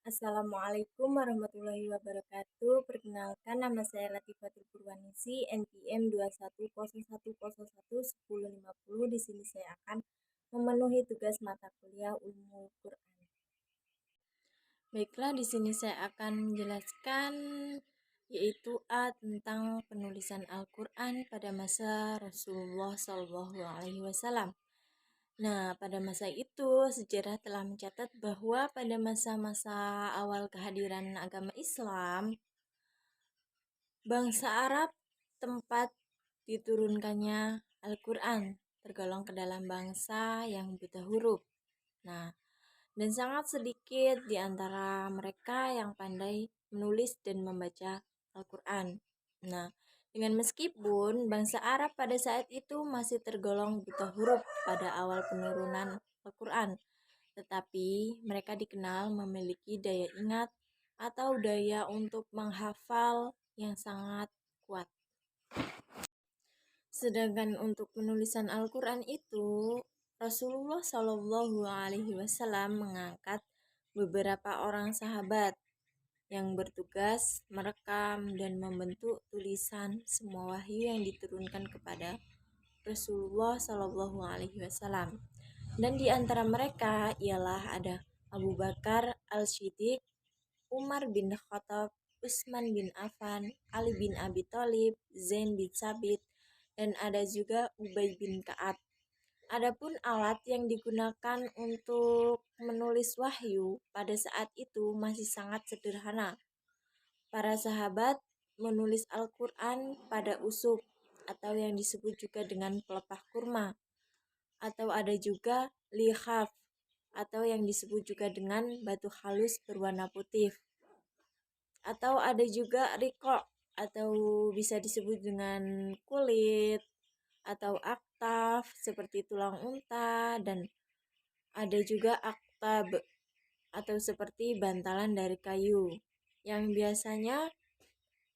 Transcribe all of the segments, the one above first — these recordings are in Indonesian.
Assalamualaikum warahmatullahi wabarakatuh. Perkenalkan, nama saya Latifatul Purwanisi, NPM 2101011050. Di sini saya akan memenuhi tugas mata kuliah Ulumul Quran. Baiklah, di sini saya akan menjelaskan yaitu tentang penulisan Al-Quran pada masa Rasulullah SAW. Nah, pada masa itu sejarah telah mencatat bahwa pada masa-masa awal kehadiran agama Islam, bangsa Arab tempat diturunkannya Al-Quran tergolong ke dalam bangsa yang buta huruf. Nah, dan sangat sedikit di antara mereka yang pandai menulis dan membaca Al-Quran. Nah, dengan meskipun bangsa Arab pada saat itu masih tergolong buta huruf pada awal penurunan Al-Quran, tetapi mereka dikenal memiliki daya ingat atau daya untuk menghafal yang sangat kuat. Sedangkan untuk penulisan Al-Quran itu, Rasulullah Shallallahu Alaihi Wasallam mengangkat beberapa orang sahabat yang bertugas merekam dan membentuk tulisan semua wahyu yang diturunkan kepada Rasulullah Shallallahu Alaihi Wasallam. Dan di antara mereka ialah ada Abu Bakar Al-Siddiq, Umar bin Khattab, Utsman bin Affan, Ali bin Abi Thalib, Zain bin Sabit, dan ada juga Ubay bin Ka'ab. Adapun alat yang digunakan untuk menulis wahyu pada saat itu masih sangat sederhana. Para sahabat menulis Al-Quran pada usuk atau yang disebut juga dengan pelepah kurma, atau ada juga likhaf atau yang disebut juga dengan batu halus berwarna putih, atau ada juga riko atau bisa disebut dengan kulit atau aktaf seperti tulang unta, dan ada juga aktab atau seperti bantalan dari kayu yang biasanya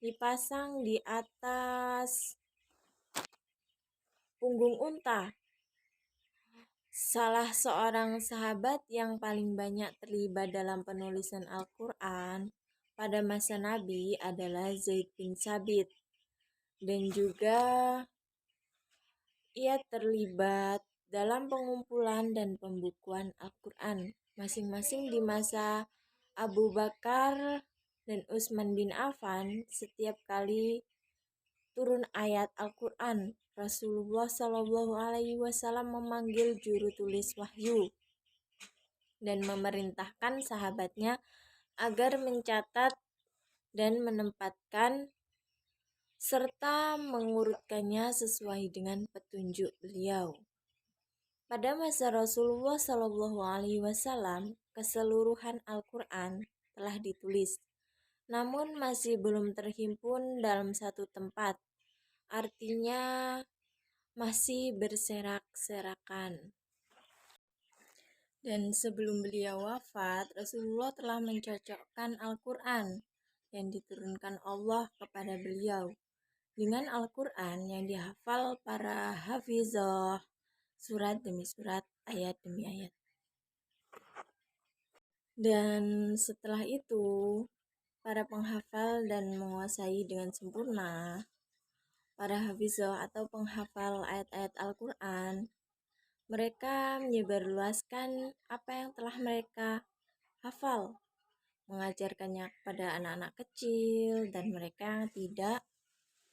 dipasang di atas punggung unta. Salah seorang sahabat yang paling banyak terlibat dalam penulisan Al-Quran pada masa Nabi adalah Zaid bin Sabit, dan juga ia terlibat dalam pengumpulan dan pembukuan Al-Quran masing-masing di masa Abu Bakar dan Utsman bin Affan. Setiap kali turun ayat Al-Quran, Rasulullah Shallallahu Alaihi Wasallam memanggil juru tulis wahyu dan memerintahkan sahabatnya agar mencatat dan menempatkan serta mengurutkannya sesuai dengan petunjuk beliau. Pada masa Rasulullah Shallallahu Alaihi Wasallam, keseluruhan Al-Quran telah ditulis, namun masih belum terhimpun dalam satu tempat. Artinya masih berserak-serakan. Dan sebelum beliau wafat, Rasulullah telah mencocokkan Al-Quran yang diturunkan Allah kepada beliau dengan Al-Quran yang dihafal para hafizah, surat demi surat, ayat demi ayat. Dan setelah itu, para penghafal dan menguasai dengan sempurna, para hafizah atau penghafal ayat-ayat Al-Quran, mereka menyebarluaskan apa yang telah mereka hafal, mengajarkannya kepada anak-anak kecil dan mereka yang tidak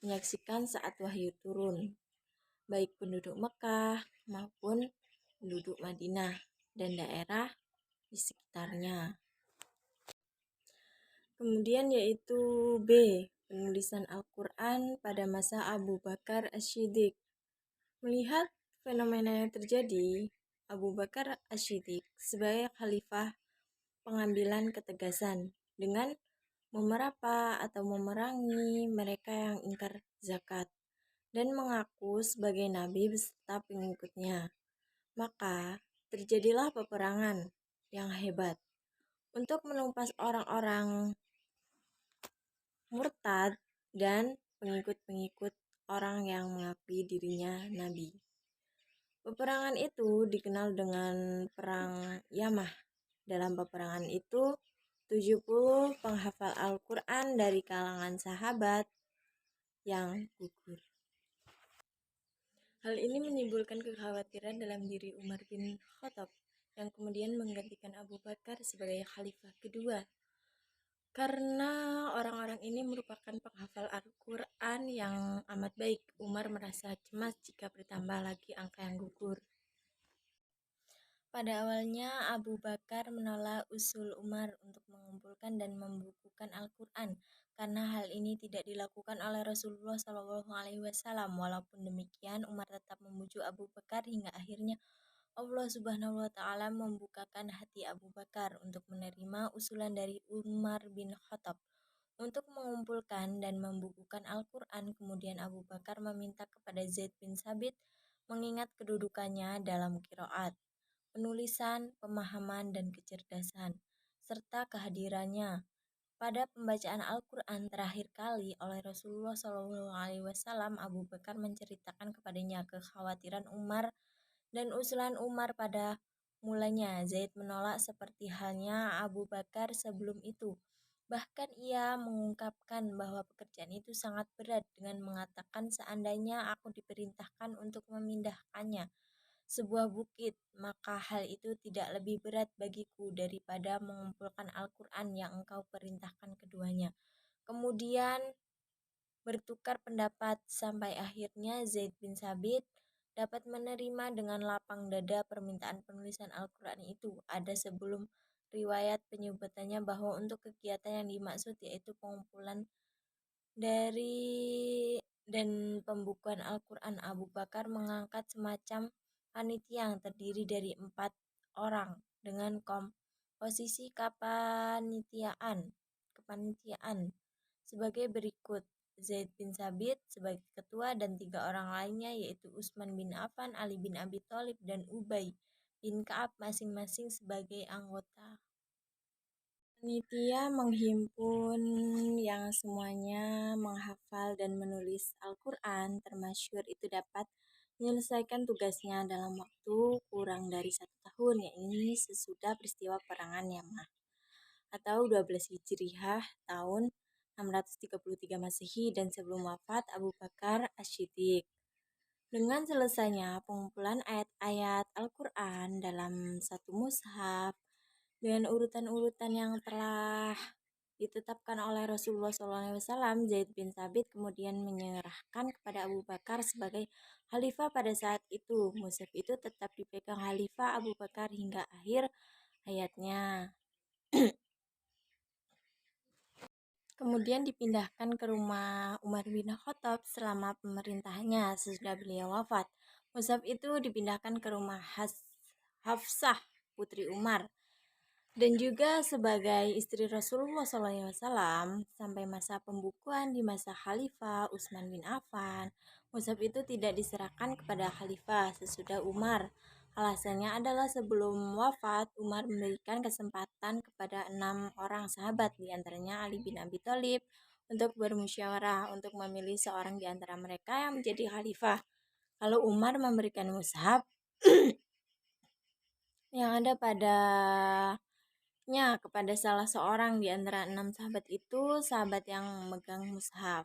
menyaksikan saat wahyu turun, baik penduduk Mekah maupun penduduk Madinah dan daerah di sekitarnya. Kemudian yaitu B, penulisan Al-Quran pada masa Abu Bakar As-Siddiq. Melihat fenomena yang terjadi, Abu Bakar As-Siddiq sebagai khalifah pengambilan ketegasan dengan memerapa atau memerangi mereka yang ingkar zakat dan mengaku sebagai nabi beserta pengikutnya. Maka terjadilah peperangan yang hebat untuk menumpas orang-orang murtad dan pengikut-pengikut orang yang mengakui dirinya nabi. Peperangan itu dikenal dengan Perang Yamah. Dalam peperangan itu, 70 penghafal Al-Quran dari kalangan sahabat yang gugur. Hal ini menimbulkan kekhawatiran dalam diri Umar bin Khattab yang kemudian menggantikan Abu Bakar sebagai khalifah kedua. Karena orang-orang ini merupakan penghafal Al-Quran yang amat baik, Umar merasa cemas jika bertambah lagi angka yang gugur. Pada awalnya, Abu Bakar menolak usul Umar untuk mengumpulkan dan membukukan Al-Quran karena hal ini tidak dilakukan oleh Rasulullah SAW. Walaupun demikian, Umar tetap memujuk Abu Bakar hingga akhirnya Allah Subhanahu wa Ta'ala membukakan hati Abu Bakar untuk menerima usulan dari Umar bin Khattab untuk mengumpulkan dan membukukan Al-Quran. Kemudian Abu Bakar meminta kepada Zaid bin Sabit mengingat kedudukannya dalam qiraat, penulisan, pemahaman, dan kecerdasan, serta kehadirannya pada pembacaan Al-Quran terakhir kali oleh Rasulullah SAW. Abu Bakar menceritakan kepadanya kekhawatiran Umar dan usulan Umar. Pada mulanya Zaid menolak seperti halnya Abu Bakar sebelum itu. Bahkan ia mengungkapkan bahwa pekerjaan itu sangat berat dengan mengatakan, seandainya aku diperintahkan untuk memindahkannya sebuah bukit, maka hal itu tidak lebih berat bagiku daripada mengumpulkan Al-Quran yang engkau perintahkan keduanya. Kemudian bertukar pendapat sampai akhirnya Zaid bin Sabit dapat menerima dengan lapang dada permintaan penulisan Al-Quran itu. Ada sebelum riwayat penyebutannya bahwa untuk kegiatan yang dimaksud yaitu pengumpulan dari dan pembukuan Al-Quran, Abu Bakar mengangkat semacam panitia yang terdiri dari 4 orang dengan komposisi kepanitiaan sebagai berikut: Zaid bin Sabit sebagai ketua dan 3 orang lainnya yaitu Utsman bin Affan, Ali bin Abi Thalib, dan Ubay bin Ka'ab masing-masing sebagai anggota. Panitia menghimpun yang semuanya menghafal dan menulis Al-Quran termasyhur itu dapat menyelesaikan tugasnya dalam waktu kurang dari 1 tahun, yakni sesudah peristiwa perangan Yamah atau 12 Hijriah tahun 633 Masehi dan sebelum wafat Abu Bakar Asy-Siddiq. Dengan selesainya pengumpulan ayat-ayat Al-Quran dalam satu mushaf dengan urutan-urutan yang telah ditetapkan oleh Rasulullah SAW, Zaid bin Sabit kemudian menyerahkan kepada Abu Bakar sebagai khalifah. Pada saat itu, mushaf itu tetap dipegang khalifah Abu Bakar hingga akhir hayatnya. Kemudian dipindahkan ke rumah Umar bin Khattab selama pemerintahannya. Sesudah beliau wafat, mushaf itu dipindahkan ke rumah Hafsah, putri Umar, dan juga sebagai istri Rasulullah SAW sampai masa pembukuan di masa Khalifah Utsman bin Affan. Mushaf itu tidak diserahkan kepada Khalifah sesudah Umar. Alasannya adalah sebelum wafat, Umar memberikan kesempatan kepada 6 orang sahabat, diantaranya Ali bin Abi Thalib, untuk bermusyawarah untuk memilih seorang di antara mereka yang menjadi khalifah. Kalau Umar memberikan mushaf yang ada padanya kepada salah seorang di antara 6 sahabat itu, sahabat yang memegang mushaf.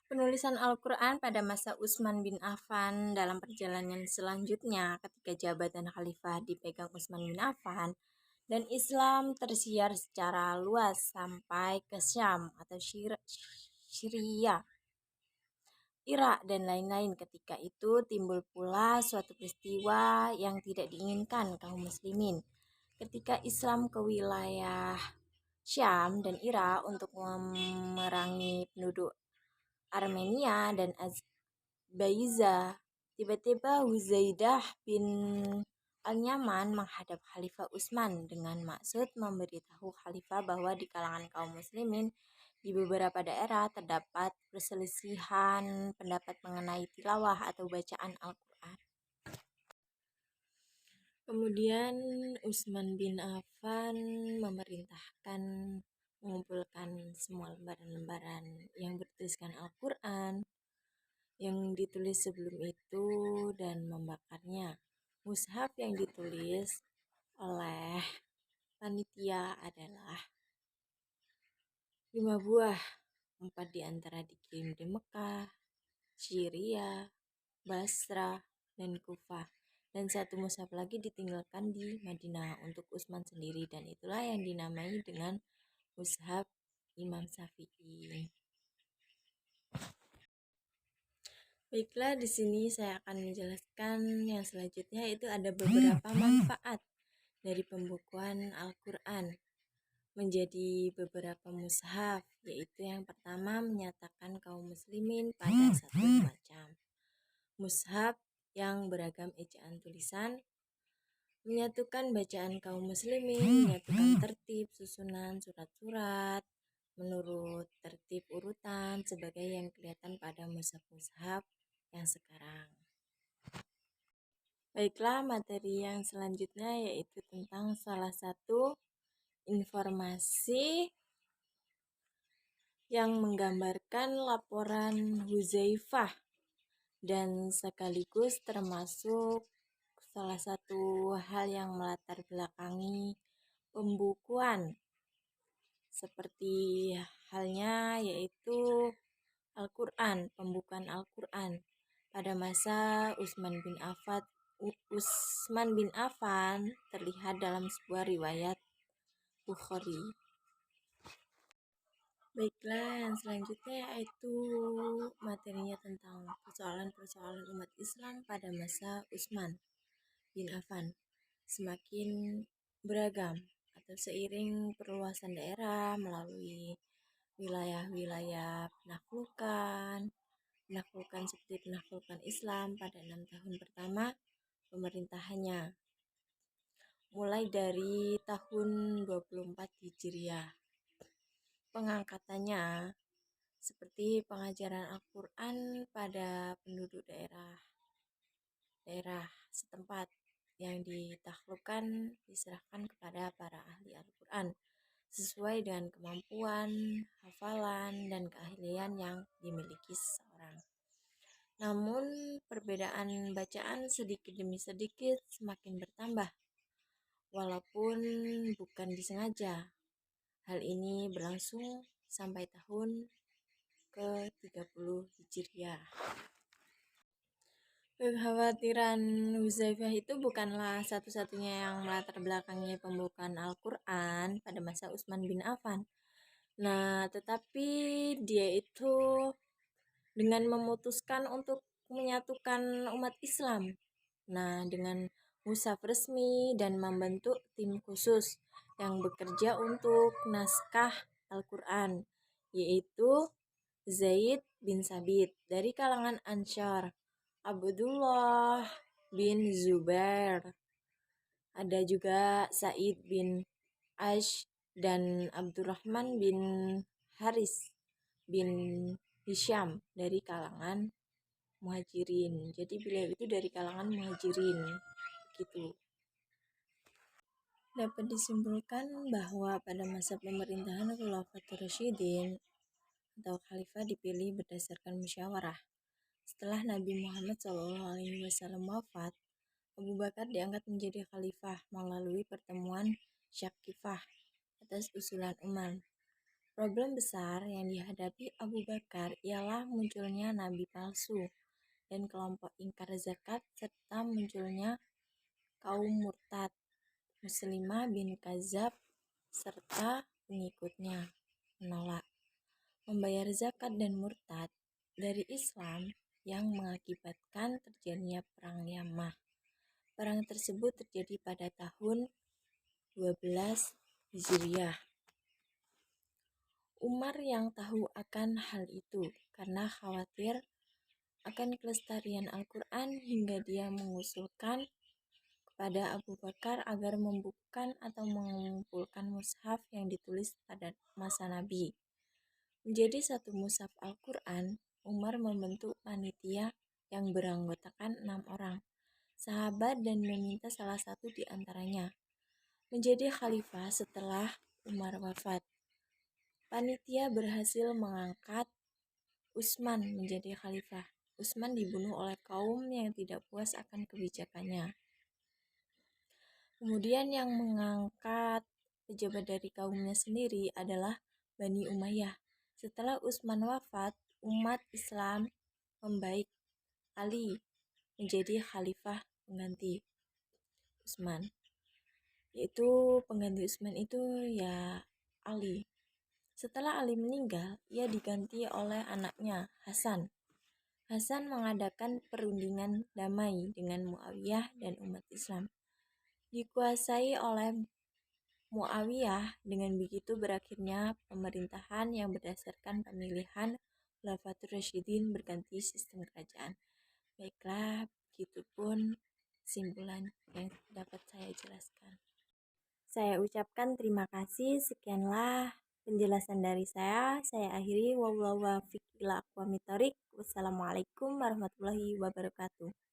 Penulisan Al-Quran pada masa Utsman bin Affan dalam perjalanan selanjutnya ketika jabatan khalifah dipegang Utsman bin Affan dan Islam tersiar secara luas sampai ke Syam atau Syria, Irak, dan lain-lain. Ketika itu timbul pula suatu peristiwa yang tidak diinginkan kaum muslimin. Ketika Islam ke wilayah Syam dan Irak untuk memerangi penduduk Armenia dan Azerbaijan, tiba-tiba Huzaidah bin Al-Yaman menghadap Khalifah Utsman dengan maksud memberitahu Khalifah bahwa di kalangan kaum muslimin di beberapa daerah terdapat perselisihan pendapat mengenai tilawah atau bacaan Al-Quran. Kemudian Utsman bin Affan memerintahkan mengumpulkan semua lembaran-lembaran yang bertuliskan Al-Quran yang ditulis sebelum itu dan membakarnya. Mushaf yang ditulis oleh panitia adalah 5 buah, 4 diantara dikirim di Mekah, Syria, Basrah, dan Kufah, dan 1 mushaf lagi ditinggalkan di Madinah untuk Utsman sendiri, dan itulah yang dinamai dengan mushaf Imam Syafi'i. Baiklah, di sini saya akan menjelaskan yang selanjutnya, yaitu ada beberapa manfaat dari pembukuan Al-Quran menjadi beberapa mushaf, yaitu yang pertama menyatakan kaum muslimin pada satu macam mushaf yang beragam ejaan tulisan, menyatukan bacaan kaum muslimin, menyatukan tertib susunan surat-surat menurut tertib urutan sebagai yang kelihatan pada mushaf-mushaf yang sekarang. Baiklah, materi yang selanjutnya yaitu tentang salah satu informasi yang menggambarkan laporan Hudzaifah dan sekaligus termasuk salah satu hal yang melatar belakangi pembukuan, seperti halnya yaitu Al-Quran, pembukaan Al-Quran pada masa Utsman bin Affan terlihat dalam sebuah riwayat Bukhari. Baiklah, yang selanjutnya yaitu materinya tentang persoalan-persoalan umat Islam pada masa Utsman bin Affan semakin beragam atau seiring perluasan daerah melalui wilayah-wilayah penaklukan seperti penaklukan Islam pada 6 tahun pertama pemerintahannya, mulai dari tahun 24 Hijriah. Pengangkatannya seperti pengajaran Al-Quran pada penduduk daerah setempat yang ditaklukkan diserahkan kepada para ahli Al-Quran sesuai dengan kemampuan, hafalan, dan keahlian yang dimiliki seseorang. Namun perbedaan bacaan sedikit demi sedikit semakin bertambah, walaupun bukan disengaja. Hal ini berlangsung sampai tahun ke-30 Hijriah. Kekhawatiran Hudzaifah itu bukanlah satu-satunya yang melatar belakangi pembukaan Al-Quran pada masa Utsman bin Affan. Nah, tetapi dia itu dengan memutuskan untuk menyatukan umat Islam. Nah, dengan mushaf resmi dan membentuk tim khusus yang bekerja untuk naskah Al-Quran, yaitu Zaid bin Sabit dari kalangan Ansyar, Abdullah bin Zubair, ada juga Said bin Ash dan Abdurrahman bin Haris bin Hisham dari kalangan Muhajirin. Jadi beliau itu dari kalangan Muhajirin, begitu. Dapat disimpulkan bahwa pada masa pemerintahan Khulafatur Rasyidin atau khalifah dipilih berdasarkan musyawarah. Setelah Nabi Muhammad SAW wafat, Abu Bakar diangkat menjadi khalifah melalui pertemuan Syakifah atas usulan Umar. Problem besar yang dihadapi Abu Bakar ialah munculnya nabi palsu dan kelompok ingkar zakat serta munculnya kaum murtad Muslimah bin Kazab serta pengikutnya menolak membayar zakat dan murtad dari Islam yang mengakibatkan terjadinya perang Yamamah. Perang tersebut terjadi pada tahun 12 Hijriah. Umar yang tahu akan hal itu karena khawatir akan kelestarian Al-Quran hingga dia mengusulkan kepada Abu Bakar agar membukukan atau mengumpulkan mushaf yang ditulis pada masa Nabi menjadi satu mushaf Al-Quran. Umar membentuk panitia yang beranggotakan 6 orang sahabat dan meminta salah satu di antaranya menjadi khalifah setelah Umar wafat. Panitia berhasil mengangkat Utsman menjadi khalifah. Utsman dibunuh oleh kaum yang tidak puas akan kebijakannya. Kemudian yang mengangkat pejabat dari kaumnya sendiri adalah Bani Umayyah. Setelah Utsman wafat, umat Islam membaik Ali menjadi khalifah pengganti Utsman. Yaitu pengganti Utsman itu ya Ali. Setelah Ali meninggal, ia diganti oleh anaknya Hasan. Hasan mengadakan perundingan damai dengan Muawiyah dan umat Islam. Dikuasai oleh Muawiyah, dengan begitu berakhirnya pemerintahan yang berdasarkan pemilihan Khulafatur Rasyidin berganti sistem kerajaan. Baiklah, begitupun kesimpulan yang dapat saya jelaskan. Saya ucapkan terima kasih. Sekianlah penjelasan dari saya. Saya akhiri. Wassalamualaikum warahmatullahi wabarakatuh.